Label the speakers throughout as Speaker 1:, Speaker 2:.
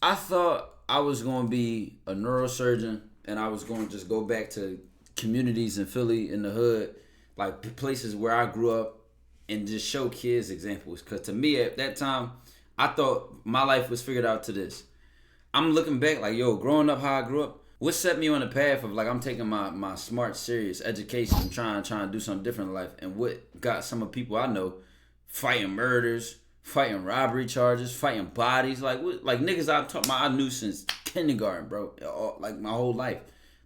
Speaker 1: I thought I was going to be a neurosurgeon and I was going to just go back to communities in Philly, in the hood, like places where I grew up, and just show kids examples. Because to me, at that time, I thought my life was figured out to this. I'm looking back like, yo, growing up how I grew up, what set me on the path of like I'm taking my smart, serious education and trying to do something different in life, and what got some of the people I know fighting murders, fighting robbery charges, fighting bodies, like what, like niggas I knew since kindergarten, bro, like my whole life.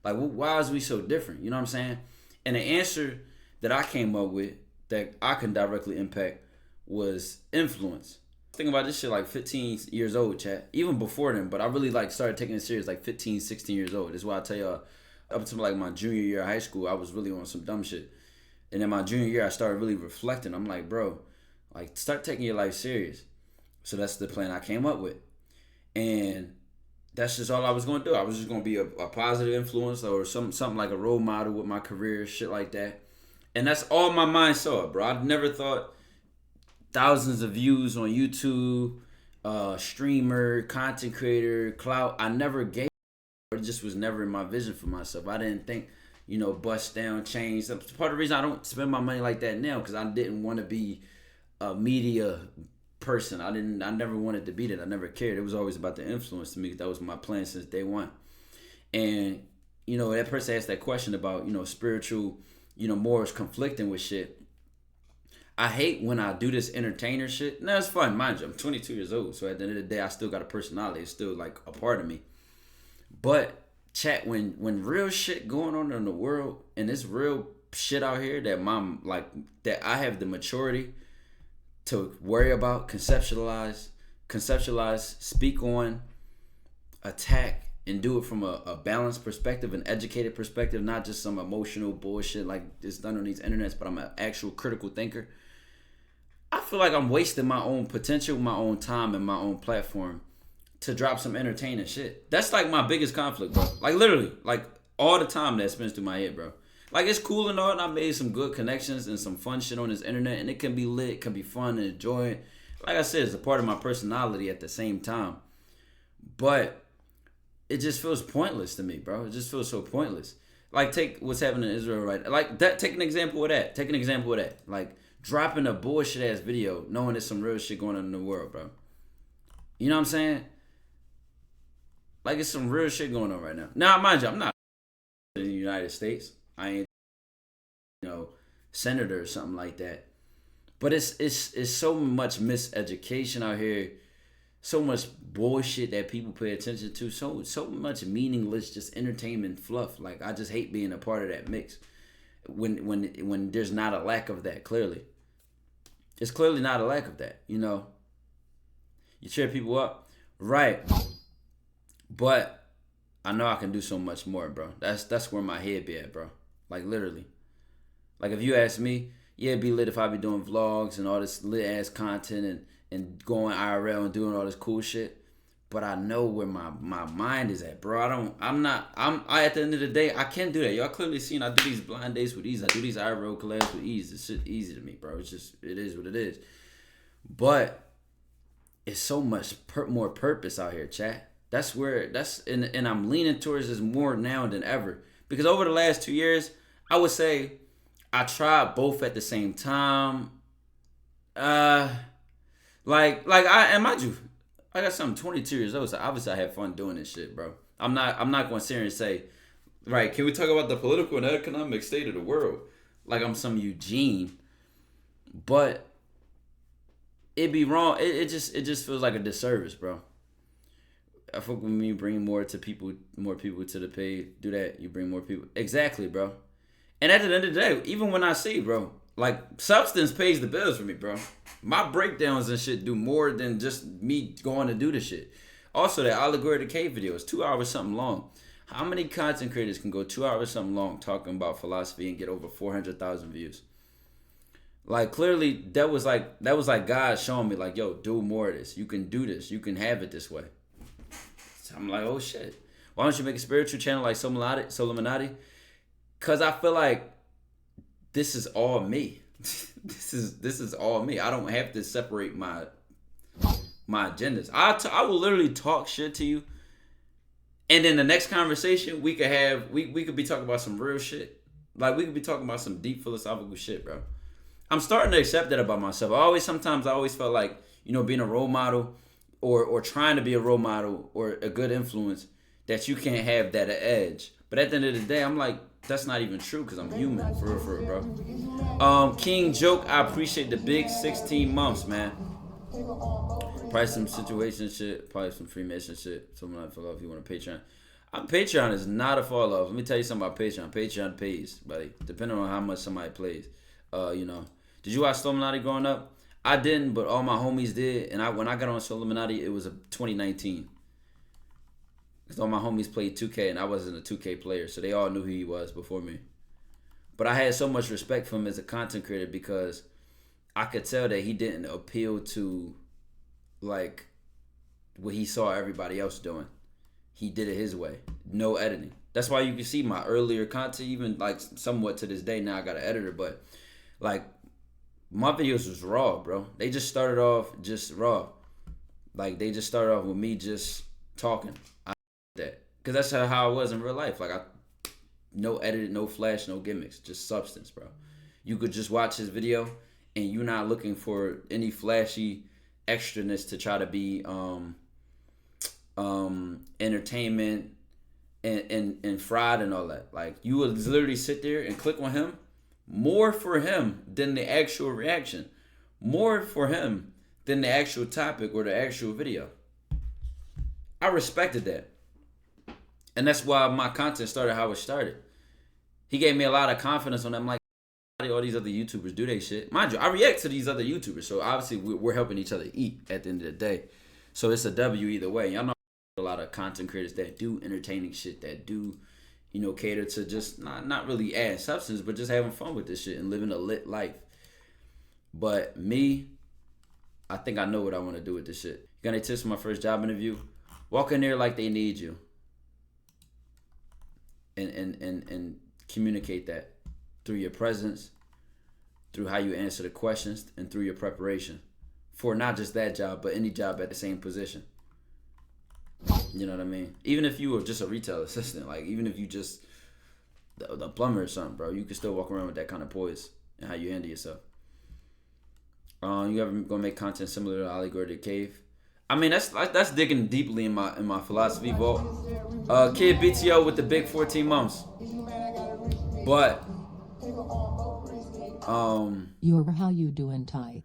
Speaker 1: Like, why is we so different? You know what I'm saying? And the answer that I came up with that I can directly impact was influence. Think about this shit like 15 years old, chat. Even before then, but I really like started taking it serious like 15, 16 years old. That's why I tell y'all, up to like my junior year of high school, I was really on some dumb shit. And then my junior year, I started really reflecting. I'm like, bro, like start taking your life serious. So that's the plan I came up with. And that's just all I was gonna do. I was just gonna be a positive influence or something like a role model with my career, shit like that. And that's all my mind saw, bro. I never thought thousands of views on YouTube, streamer, content creator, clout. I never gave. It just was never in my vision for myself. I didn't think, bust down, change. That's part of the reason I don't spend my money like that now, because I didn't want to be a media person. I never wanted to be that. I never cared. It was always about the influence to me. That was my plan since day one. And that person asked that question about spiritual, morals conflicting with shit. I hate when I do this entertainer shit. No, it's fun, mind you. I'm 22 years old, so at the end of the day, I still got a personality. It's still like a part of me. But chat, when real shit going on in the world and it's real shit out here that I have the maturity to worry about, conceptualize, speak on, attack, and do it from a balanced perspective, an educated perspective, not just some emotional bullshit like it's done on these internets, but I'm an actual critical thinker. I feel like I'm wasting my own potential, my own time, and my own platform to drop some entertaining shit. That's like my biggest conflict, bro. Like literally, like all the time that spins through my head, bro. Like it's cool and all, and I made some good connections and some fun shit on this internet, and it can be lit, it can be fun and enjoy it. Like I said, it's a part of my personality at the same time. But it just feels pointless to me, bro. It just feels so pointless. Like take what's happening in Israel right now. Like that. Take an example of that. Like dropping a bullshit ass video, knowing there's some real shit going on in the world, bro. You know what I'm saying? Like it's some real shit going on right now. Now, mind you, I'm not in the United States. I ain't, senator or something like that. But it's so much miseducation out here, so much bullshit that people pay attention to, so much meaningless, just entertainment fluff. Like I just hate being a part of that mix. When there's not a lack of that, clearly. It's clearly not a lack of that, You cheer people up, right? But I know I can do so much more, bro. That's where my head be at, bro. Like literally. Like if you ask me, yeah, it'd be lit if I be doing vlogs and all this lit ass content and going IRL and doing all this cool shit. But I know where my mind is at, bro. I at the end of the day, I can't do that. Y'all clearly seen I do these blind dates with ease. I do these IRL collabs with ease. It's just easy to me, bro. It is what it is. But it's so much more purpose out here, chat. And I'm leaning towards this more now than ever. Because over the last 2 years, I would say I tried both at the same time. Mind you, I got something 22 years old, so obviously I had fun doing this shit, bro. I'm not going to sit here and say, right, can we talk about the political and economic state of the world? Like I'm some Eugene. But it'd be wrong. It just feels like a disservice, bro. I fuck with me, bring more people to the page. Do that, you bring more people. Exactly, bro. And at the end of the day, even when I see, bro, like substance pays the bills for me, bro. My breakdowns and shit do more than just me going to do the shit. Also, that Allegory of the Cave video is 2 hours something long. How many content creators can go 2 hours something long talking about philosophy and get over 400,000 views? Like clearly, that was like God showing me like, yo, do more of this. You can do this. You can have it this way. So I'm like, oh shit. Why don't you make a spiritual channel like Solomonati? Cause I feel like this is all me. this is all me. I don't have to separate my agendas. I will literally talk shit to you, and then the next conversation we could have, we could be talking about some real shit. Like we could be talking about some deep philosophical shit, bro. I'm starting to accept that about myself. Sometimes I always felt like, being a role model or trying to be a role model or a good influence, that you can't have that edge. But at the end of the day, I'm like, that's not even true because I'm human, for real, bro. King Joke, I appreciate the big 16 months, man. Probably some situation shit, probably some Freemason shit. Someone like fall off if you want a Patreon. Patreon is not a fall off. Let me tell you something about Patreon. Patreon pays, buddy, depending on how much somebody plays. Did you watch Illuminati growing up? I didn't, but all my homies did. And when I got on Illuminati, it was a 2019. Because all my homies played 2K, and I wasn't a 2K player, so they all knew who he was before me. But I had so much respect for him as a content creator because I could tell that he didn't appeal to, like, what he saw everybody else doing. He did it his way. No editing. That's why you can see my earlier content, even, like, somewhat to this day. Now I got an editor, but, like, my videos was raw, bro. They just started off just raw. Like, they just started off with me just talking. I that. Because that's how I was in real life. Like, no edit, no flash, no gimmicks. Just substance, bro. You could just watch his video, and you're not looking for any flashy extraness to try to be entertainment and fraud and all that. Like, you would literally sit there and click on him. More for him than the actual reaction. More for him than the actual topic or the actual video. I respected that. And that's why my content started how it started. He gave me a lot of confidence on that. I'm like, all these other YouTubers do they shit. Mind you, I react to these other YouTubers. So obviously we're helping each other eat at the end of the day. So it's a W either way. Y'all know a lot of content creators that do entertaining shit, that do, cater to just not really add substance, but just having fun with this shit and living a lit life. But me, I think I know what I want to do with this shit. You got any tips for my first job interview? Walk in there like they need you. And communicate that through your presence, through how you answer the questions, and through your preparation for not just that job, but any job at the same position. You know what I mean? Even if you were just a retail assistant, like even if you just the plumber or something, bro, you can still walk around with that kind of poise and how you handle yourself. You ever gonna make content similar to Allegory the Cave? I mean, that's digging deeply in my philosophy vault. Kid BTO with the big 14 months. But
Speaker 2: you're how you doing, Ty?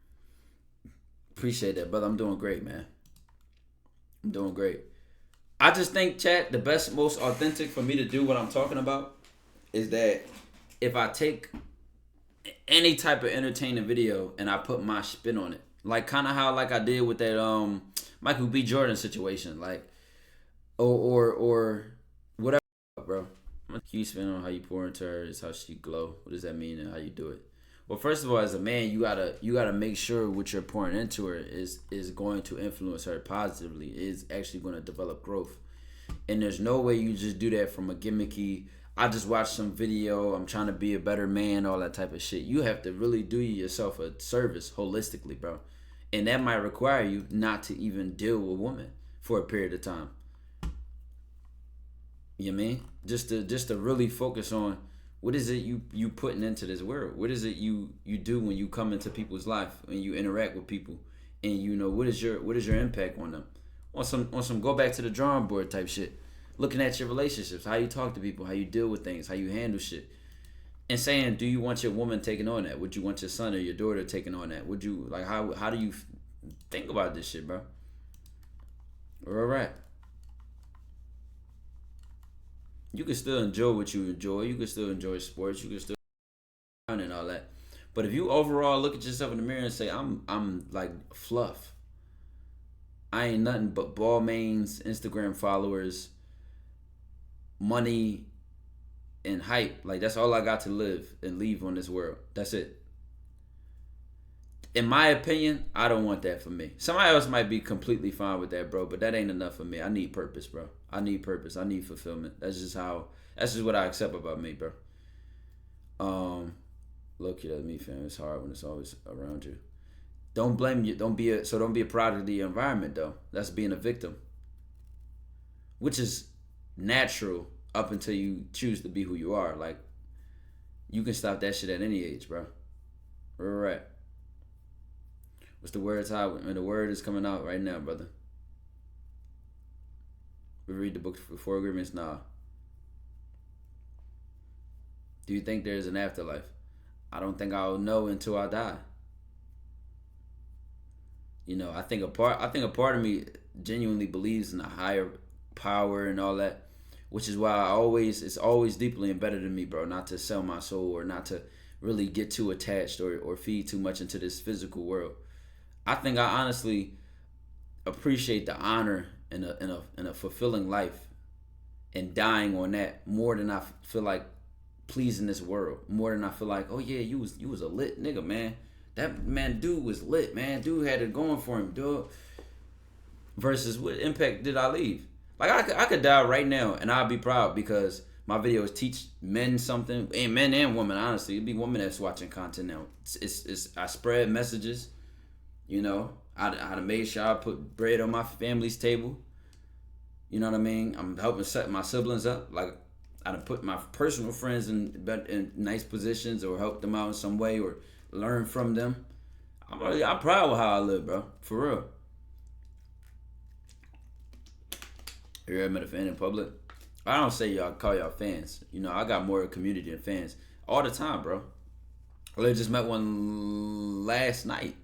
Speaker 1: Appreciate that, brother. I'm doing great, man. I'm doing great. I just think, chat, the best, most authentic for me to do what I'm talking about is that if I take any type of entertaining video and I put my spin on it, like kind of how like I did with that Michael B. Jordan situation, like or whatever, bro. You spin on how you pour into her is how she glow. What does that mean and how you do it? Well, first of all, as a man, you gotta make sure what you're pouring into her is going to influence her positively, is actually going to develop growth. And there's no way you just do that from a gimmicky, I just watched some video, I'm trying to be a better man, all that type of shit. You have to really do yourself a service holistically, bro. And that might require you not to even deal with a woman for a period of time. You know what I mean? Just to really focus on what is it you putting into this world? What is it you do when you come into people's life and you interact with people, and what is your impact on them? On some go back to the drawing board type shit. Looking at your relationships, how you talk to people, how you deal with things, how you handle shit. And saying, do you want your woman taking on that? Would you want your son or your daughter taking on that? Would you how do you think about this shit, bro? All right. You can still enjoy what you enjoy. You can still enjoy sports. You can still and all that. But if you overall look at yourself in the mirror and say, I'm like fluff. I ain't nothing but ball mains, Instagram followers, money, and hype. Like that's all I got to live and leave on this world. That's it. In my opinion, I don't want that for me. Somebody else might be completely fine with that, bro, but that ain't enough for me. I need purpose, bro. I need purpose. I need fulfillment. That's just what I accept about me, bro. Look, that's me, fam. It's hard when it's always around you. Don't blame you. Don't be a product of the environment though. That's being a victim, which is natural up until you choose to be who you are. Like you can stop that shit at any age, bro. Right. What's the word, Ty? And the word is coming out right now, brother. We read the book for 4 agreements. Nah. Do you think there's an afterlife? I don't think I'll know until I die. You know, I think a part of me genuinely believes in a higher power and all that, which is why it's always deeply embedded in me, bro, not to sell my soul or not to really get too attached or feed too much into this physical world. I think I honestly appreciate the honor in a fulfilling life and dying on that more than I feel like pleasing this world. More than I feel like, oh yeah, you was a lit nigga, man. That man dude was lit, man. Dude had it going for him, dude. Versus what impact did I leave? Like I could die right now and I'd be proud because my videos teach men something, and men and women. Honestly, it'd be women that's watching content now. It's I spread messages. You know, I'd made sure I put bread on my family's table. You know what I mean? I'm helping set my siblings up. Like I'd put my personal friends in nice positions or help them out in some way or learn from them. I'm proud of how I live, bro. For real. You ever met a fan in public? I don't say y'all call y'all fans. You know, I got more community than fans all the time, bro. I just met one last night.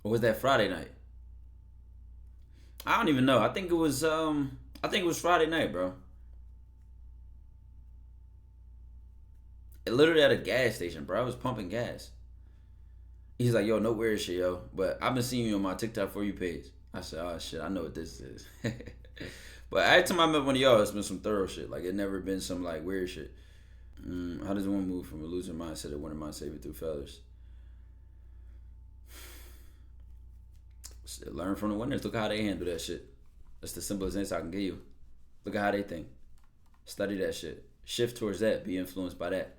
Speaker 1: Or was that Friday night? I don't even know. I think it was Friday night, bro. It literally at a gas station, bro. I was pumping gas. He's like, yo, no weird shit, yo. But I've been seeing you on my TikTok For You page. I said, oh shit, I know what this is. But every time I met one of y'all, it's been some thorough shit. Like it never been some like weird shit. How does one move from a loser mindset to winner mindset through failures? Learn from the winners. Look at how they handle that shit. That's the simplest answer I can give you. Look at how they think. Study that shit. Shift towards that. Be influenced by that.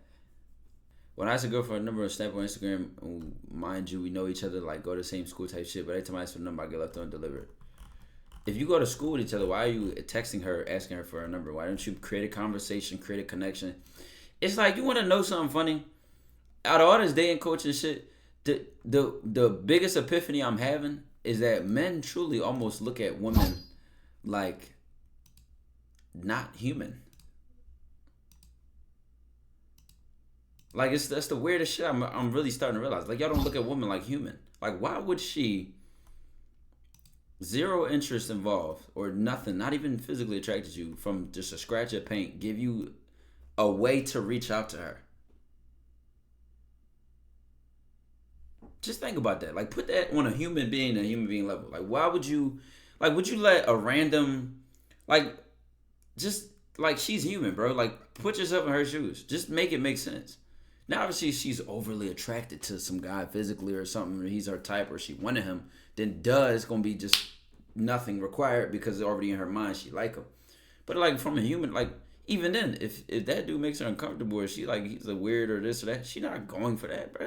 Speaker 1: When I ask a girl for a number on Snap or Instagram, mind you, we know each other, like go to the same school type shit, but every time I ask for a number, I get left undelivered. If you go to school with each other, why are you texting her, asking her for a number? Why don't you create a conversation, create a connection? It's like, you want to know something funny? Out of all this dating coaching shit, the biggest epiphany I'm having is that men truly almost look at women like not human. Like that's the weirdest shit I'm really starting to realize. Like y'all don't look at women like human. Like why would she, zero interest involved or nothing, not even physically attracted to you from just a scratch of paint, give you a way to reach out to her? Just think about that. Like put that on a human being level. Like why would you, like would you let a random, like just like she's human, bro. Like put yourself in her shoes. Just make it make sense. Now, obviously, she's overly attracted to some guy physically or something, or he's her type, or she wanted him, then it's going to be just nothing required because already in her mind she like him. But like from a human, like even then, if that dude makes her uncomfortable or she like he's a weird or this or that, she not going for that, bro.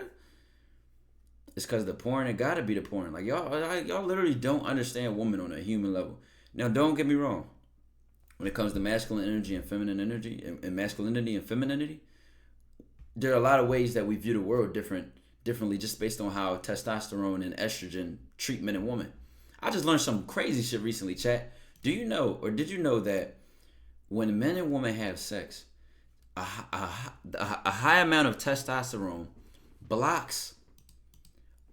Speaker 1: It's because the porn, it got to be the porn. Like y'all literally don't understand women on a human level. Now, don't get me wrong. When it comes to masculine energy and feminine energy, and masculinity and femininity, there are a lot of ways that we view the world differently just based on how testosterone and estrogen treat men and women. I just learned some crazy shit recently, chat. Do you know, or did you know that when men and women have sex, a high amount of testosterone blocks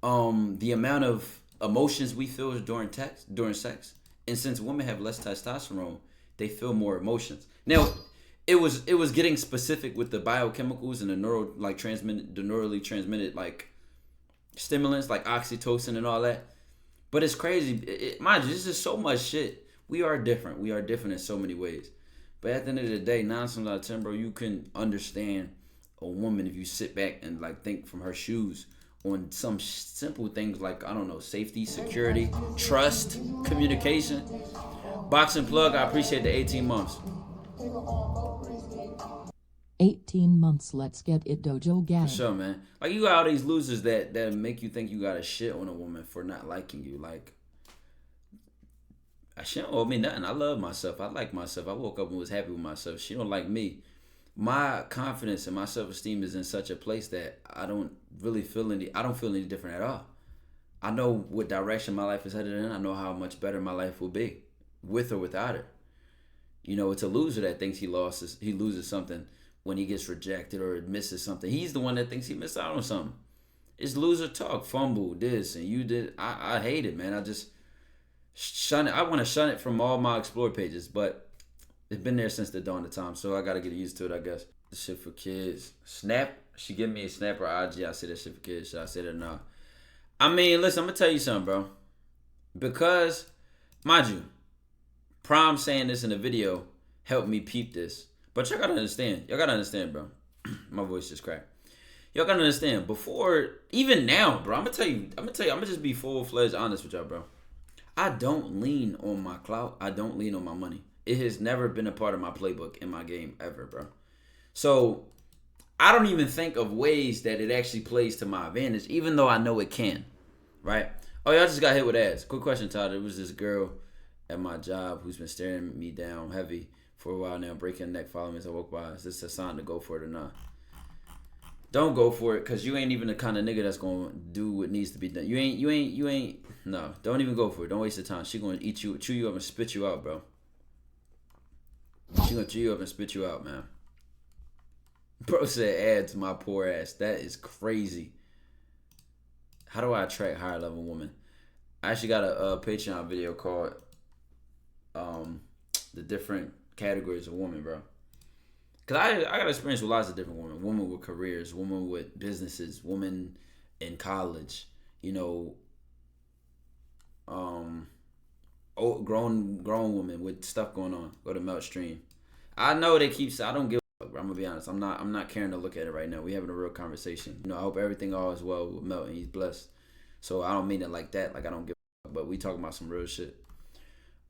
Speaker 1: the amount of emotions we feel during sex? And since women have less testosterone, they feel more emotions. Now, it was getting specific with the biochemicals and the neurally transmitted like stimulants like oxytocin and all that. But it's crazy. Mind you, this is so much shit. We are different. We are different in so many ways. But at the end of the day, 9 times out of 10, bro, you can understand a woman if you sit back and like think from her shoes on some simple things like, I don't know, safety, security, trust, communication. Boxing plug, I appreciate the 18 months.
Speaker 2: 18 months, let's get it, Dojo Gang.
Speaker 1: For sure, man. Like, you got all these losers that make you think you got a shit on a woman for not liking you. Like, she don't owe me nothing. I love myself. I like myself. I woke up and was happy with myself. She don't like me. My confidence and my self-esteem is in such a place that I don't feel any different at all. I know what direction my life is headed in. I know how much better my life will be, with or without her. You know, it's a loser that thinks he loses something when he gets rejected or misses something. He's the one that thinks he missed out on something. It's loser talk, fumble, this, and you did. I hate it, man. I just shun it. I want to shun it from all my explore pages, but it's been there since the dawn of time, so I got to get used to it, I guess. This shit for kids. Snap. She give me a Snap or IG. I say that shit for kids. Should I say that or not? I mean, listen, I'm going to tell you something, bro. Because, mind you, Prom saying this in the video helped me peep this. But y'all got to understand. Y'all got to understand, bro. My voice just cracked. Y'all got to understand. Before, even now, bro, I'm going to just be full-fledged honest with y'all, bro. I don't lean on my clout. I don't lean on my money. It has never been a part of my playbook in my game ever, bro. So, I don't even think of ways that it actually plays to my advantage, even though I know it can, right? Oh, y'all just got hit with ads. Quick question, Todd. There was this girl at my job who's been staring me down heavy for a while now, breaking her neck, following me as I walk by. Is this a sign to go for it or not? Don't go for it, because you ain't even the kind of nigga that's going to do what needs to be done. You ain't, no, don't even go for it. Don't waste your time. She going to chew you up and spit you out, bro. She going to chew you up and spit you out, man. Bro said ads, my poor ass. That is crazy. How do I attract higher level women? I actually got a Patreon video called the different categories of women, bro. Because I got experience with lots of different women. Women with careers, women with businesses, women in college, you know, grown women with stuff going on. Go to Melt Stream. I know they keep, I don't give a fuck, bro. I'm gonna be honest. I'm not caring to look at it right now. We having a real conversation. You know, I hope everything all is well with Melt and he's blessed. So I don't mean it like that. Like, I don't give a fuck, but we talking about some real shit.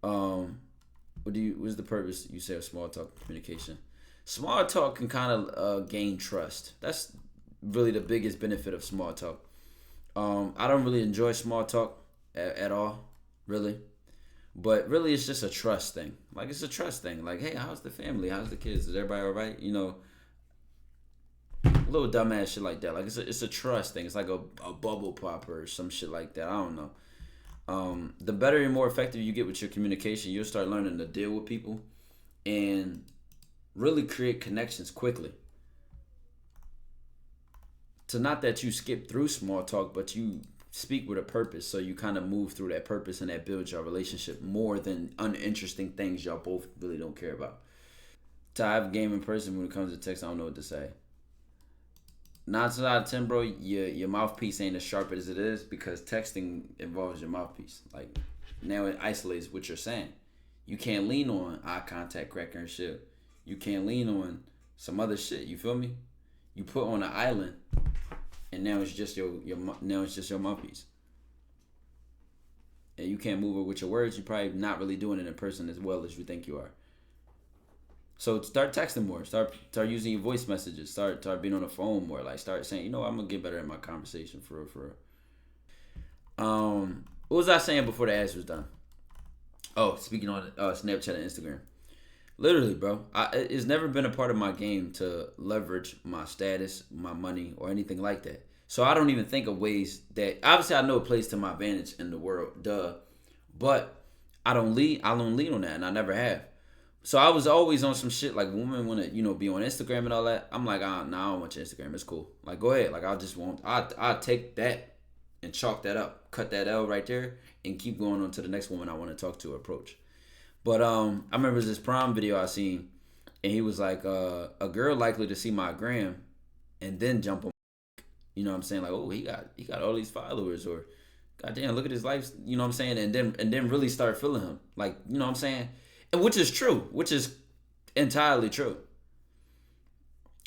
Speaker 1: What's the purpose you say of small talk communication? Small talk can kind of gain trust. That's really the biggest benefit of small talk. I don't really enjoy small talk at all, really. But really, it's just a trust thing. Like, it's a trust thing. Like, hey, how's the family? How's the kids? Is everybody all right? You know, a little dumbass shit like that. Like, it's a trust thing. It's like a bubble popper or some shit like that. I don't know. The better and more effective you get with your communication, you'll start learning to deal with people and really create connections quickly. So not that you skip through small talk, but you speak with a purpose. So you kind of move through that purpose and that builds your relationship more than uninteresting things y'all both really don't care about. To have game in person when it comes to text, I don't know what to say. 9 out of 10, bro, your mouthpiece ain't as sharp as it is because texting involves your mouthpiece. Like, now it isolates what you're saying. You can't lean on eye contact, cracking and shit. You can't lean on some other shit. You feel me? You put on an island, and now it's just your mouthpiece. And you can't move it with your words. You're probably not really doing it in person as well as you think you are. So start texting more. Start using your voice messages. Start being on the phone more. Like, start saying, you know, I'm gonna get better at my conversation for real. What was I saying before the ads was done? Oh, speaking on Snapchat and Instagram. Literally, bro, it's never been a part of my game to leverage my status, my money, or anything like that. So I don't even think of ways that, obviously I know it plays to my advantage in the world, but I don't lean on that, and I never have. So I was always on some shit like women want to, you know, be on Instagram and all that. I'm like, nah, I don't want your Instagram. It's cool. Like, go ahead. Like, I'll take that and chalk that up, cut that L right there, and keep going on to the next woman I want to talk to or approach. But I remember this prom video I seen, and he was like, a girl likely to see my gram and then jump on, you know what I'm saying? Like, oh, he got all these followers, or goddamn, look at his life, you know what I'm saying? And then really start feeling him. Like, you know what I'm saying? And which is true, which is entirely true.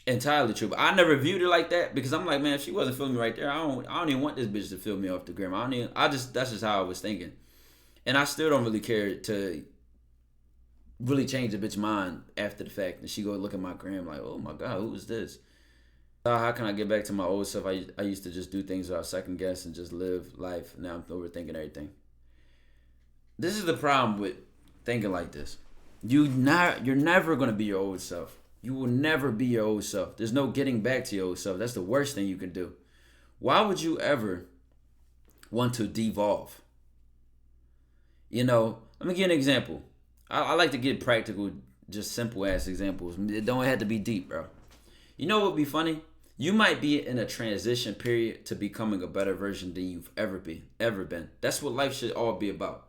Speaker 1: Entirely true. But I never viewed it like that because I'm like, man, if she wasn't feeling me right there, I don't even want this bitch to feel me off the gram. That's just how I was thinking. And I still don't really care to really changed a bitch mind after the fact. And she go look at my gram like, oh my God, who is this? How can I get back to my old self? I used to just do things without second guess and just live life. Now I'm overthinking everything. This is the problem with thinking like this. You're never gonna be your old self. You will never be your old self. There's no getting back to your old self. That's the worst thing you can do. Why would you ever want to devolve? You know, let me give you an example. I like to get practical, just simple ass examples. It don't have to be deep, bro. You know what would be funny? You might be in a transition period to becoming a better version than you've ever been. That's what life should all be about.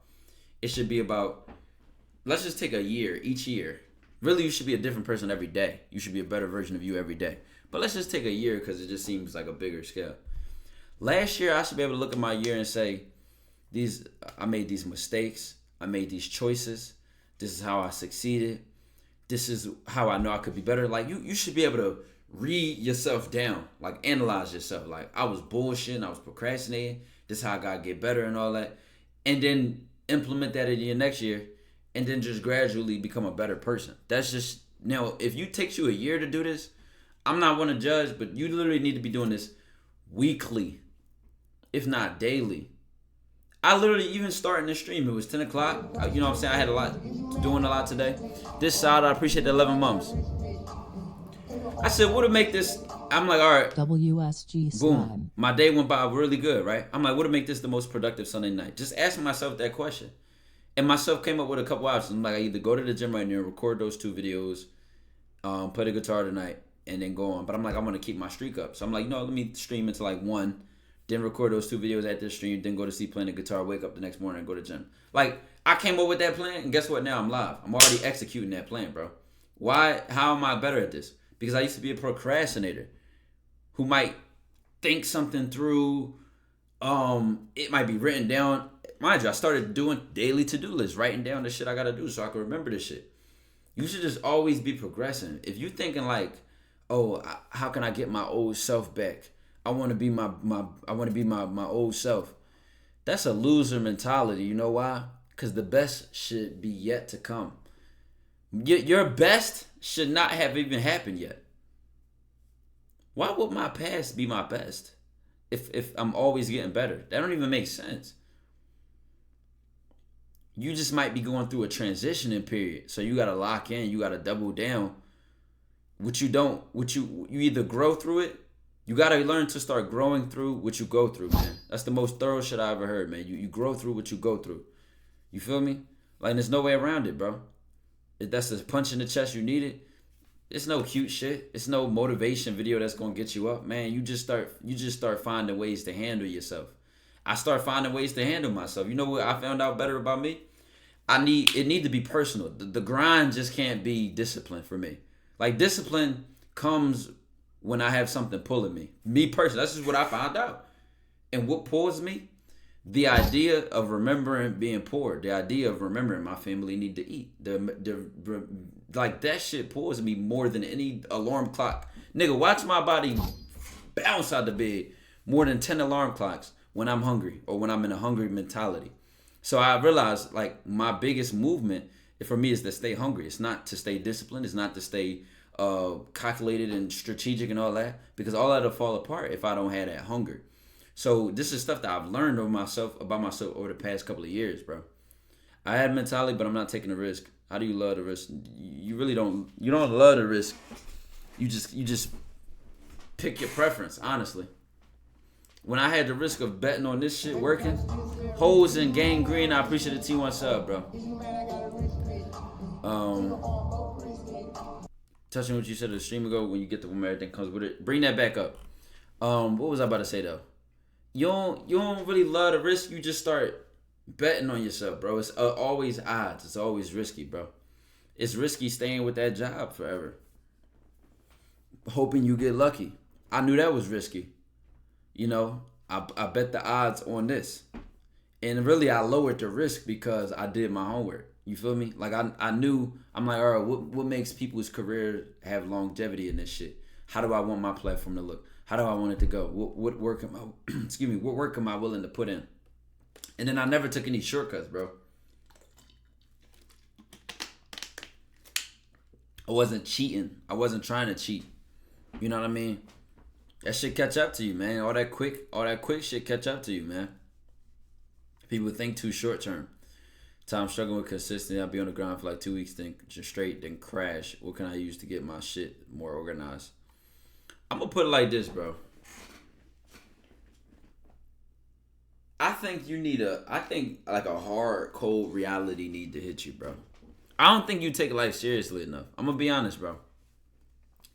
Speaker 1: It should be about, let's just take a year, each year. Really, you should be a different person every day. You should be a better version of you every day. But let's just take a year because it just seems like a bigger scale. Last year, I should be able to look at my year and say, I made these mistakes. I made these choices. This is how I succeeded. This is how I know I could be better. Like, you should be able to read yourself down, like analyze yourself. Like, I was bullshitting, I was procrastinating. This is how I gotta get better and all that. And then implement that in your next year and then just gradually become a better person. That's just, now, if it takes you a year to do this, I'm not one to judge, but you literally need to be doing this weekly, if not daily. I literally, even starting this stream, it was 10 o'clock. You know what I'm saying? I had doing a lot today. This side, I appreciate the 11 months. I said, what'll make this, I'm like, all right.
Speaker 2: WSG
Speaker 1: boom.
Speaker 2: Slime.
Speaker 1: My day went by really good, right? I'm like, what'll make this the most productive Sunday night? Just asking myself that question. And myself came up with a couple options. I'm like, I either go to the gym right now, record those 2 videos, play the guitar tonight, and then go on. But I'm like, I'm going to keep my streak up. So I'm like, let me stream into like 1, then record those 2 videos at this stream, then go to sleep playing the guitar, wake up the next morning and go to the gym. Like, I came up with that plan, and guess what? Now I'm live. I'm already executing that plan, bro. Why? How am I better at this? Because I used to be a procrastinator who might think something through. It might be written down. Mind you, I started doing daily to-do lists, writing down the shit I got to do so I can remember this shit. You should just always be progressing. If you thinking like, oh, how can I get my old self back? I want to be my old self. That's a loser mentality. You know why? Because the best should be yet to come. Your best should not have even happened yet. Why would my past be my best if I'm always getting better? That don't even make sense. You just might be going through a transitioning period. So you gotta lock in, you gotta double down. You either grow through it. You gotta learn to start growing through what you go through, man. That's the most thorough shit I ever heard, man. You grow through what you go through. You feel me? Like, there's no way around it, bro. If that's the punch in the chest you needed, it's no cute shit. It's no motivation video that's gonna get you up, man. You just start finding ways to handle yourself. I start finding ways to handle myself. You know what I found out better about me? It need to be personal. The grind just can't be discipline for me. Like, discipline comes when I have something pulling me. Me personally, that's just what I found out. And what pulls me? The idea of remembering being poor. The idea of remembering my family need to eat. Like, that shit pulls me more than any alarm clock. Nigga, watch my body bounce out the bed more than 10 alarm clocks when I'm hungry or when I'm in a hungry mentality. So I realized, like, my biggest movement for me is to stay hungry. It's not to stay disciplined. It's not to stay calculated and strategic and all that, because all that'll fall apart if I don't have that hunger. So this is stuff that I've learned about myself over the past couple of years, bro. I had mentality, but I'm not taking a risk. How do you love the risk? You really don't. You don't love the risk. You just pick your preference, honestly. When I had the risk of betting on this shit working, hoes and gangrene, I appreciate the T1 sub, bro. Touching what you said a stream ago, when you get the woman, everything comes with it. Bring that back up. What was I about to say though? You don't really love the risk. You just start betting on yourself, bro. It's always odds. It's always risky, bro. It's risky staying with that job forever, hoping you get lucky. I knew that was risky. You know, I bet the odds on this, and really I lowered the risk because I did my homework. You feel me? Like, I knew, I'm like, all right, what makes people's career have longevity in this shit? How do I want my platform to look? How do I want it to go? What work am I, what work am I willing to put in? And then I never took any shortcuts, bro. I wasn't cheating. I wasn't trying to cheat. You know what I mean? That shit catch up to you, man. All that quick shit catch up to you, man. People think too short term. Time struggling with consistency. I'll be on the ground for like 2 weeks, then just straight, then crash. What can I use to get my shit more organized? I'm gonna put it like this, bro. I think like a hard, cold reality need to hit you, bro. I don't think you take life seriously enough. I'm gonna be honest, bro.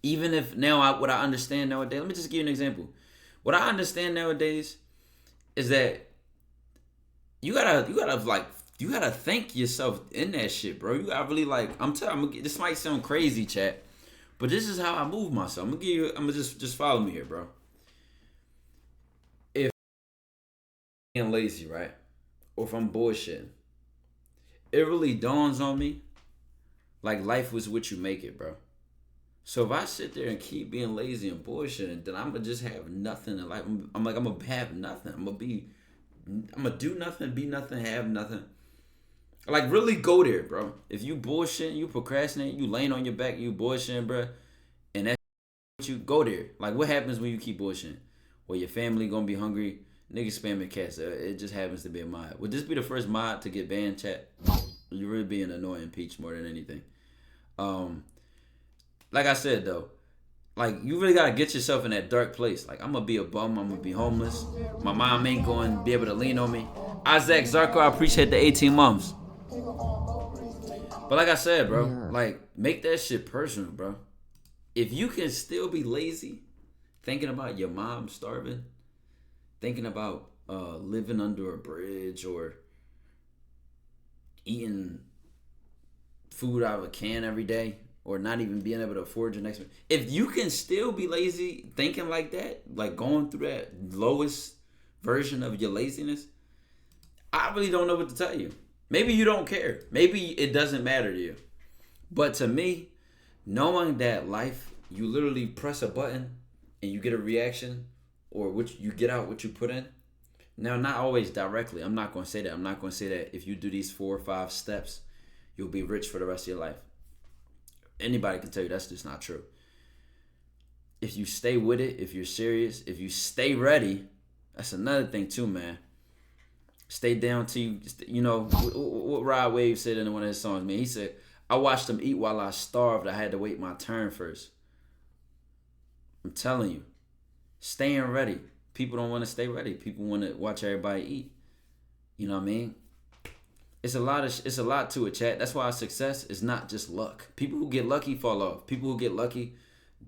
Speaker 1: Even if now what I understand nowadays, let me just give you an example. What I understand nowadays is that you gotta thank yourself in that shit, bro. You gotta really like. I'm telling you, this might sound crazy, chat, but this is how I move myself. I'm gonna just follow me here, bro. If I'm being lazy, right, or if I'm bullshitting, it really dawns on me, like life was what you make it, bro. So if I sit there and keep being lazy and bullshitting, then I'm gonna just have nothing in life. I'm gonna have nothing. I'm gonna do nothing, be nothing, have nothing. Like really go there, bro. If you bullshitting, you procrastinating, you laying on your back, you bullshitting, bro, and that's what you go there. Like what happens when you keep bullshitting? Well, your family gonna be hungry. Niggas spamming cats. It just happens to be a mod. Would this be the first mod to get banned, chat? You're really being annoying, Peach, more than anything. Like I said though, like you really gotta get yourself in that dark place. Like I'm gonna be a bum, I'm gonna be homeless. My mom ain't going to be able to lean on me. Isaac Zarko, I appreciate the 18 months. But like I said, bro, like make that shit personal, bro. If you can still be lazy, thinking about your mom starving, thinking about living under a bridge or eating food out of a can every day, or not even being able to afford your next meal. If you can still be lazy thinking like that, like going through that lowest version of your laziness, I really don't know what to tell you. Maybe you don't care. Maybe it doesn't matter to you. But to me, knowing that life, you literally press a button and you get a reaction, or which you get out what you put in. Now, not always directly. I'm not going to say that. I'm not going to say that if you do these 4 or 5 steps, you'll be rich for the rest of your life. Anybody can tell you that's just not true. If you stay with it, if you're serious, if you stay ready, that's another thing too, man. Stay down till you know, what Rod Wave said in one of his songs, man. He said, I watched them eat while I starved. I had to wait my turn first. I'm telling you, staying ready. People don't want to stay ready. People want to watch everybody eat. You know what I mean? It's a lot to it, chat. That's why success is not just luck. People who get lucky fall off. People who get lucky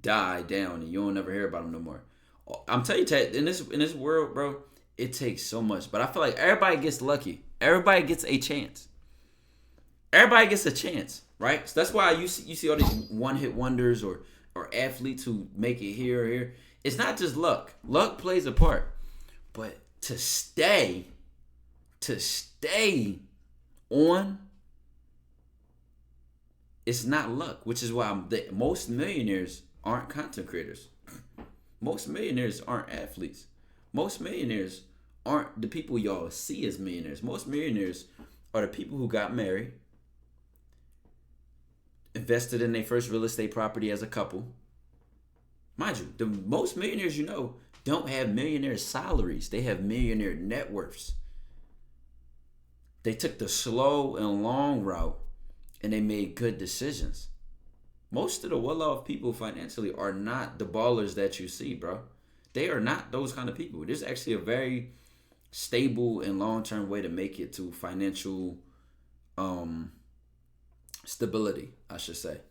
Speaker 1: die down, and you don't ever hear about them no more. I'm telling you, chat, in this world, bro, it takes so much. But I feel like everybody gets lucky. Everybody gets a chance. Everybody gets a chance, right? So that's why you see all these one-hit wonders or athletes who make it here or here. It's not just luck. Luck plays a part. But to stay on, it's not luck, which is why most millionaires aren't content creators. Most millionaires aren't athletes. Most millionaires aren't the people y'all see as millionaires. Most millionaires are the people who got married, invested in their first real estate property as a couple. Mind you, the most millionaires you know don't have millionaire salaries. They have millionaire net worths. They took the slow and long route, and they made good decisions. Most of the well-off people financially are not the ballers that you see, bro. They are not those kind of people. There's actually a very stable and long-term way to make it to financial stability, I should say.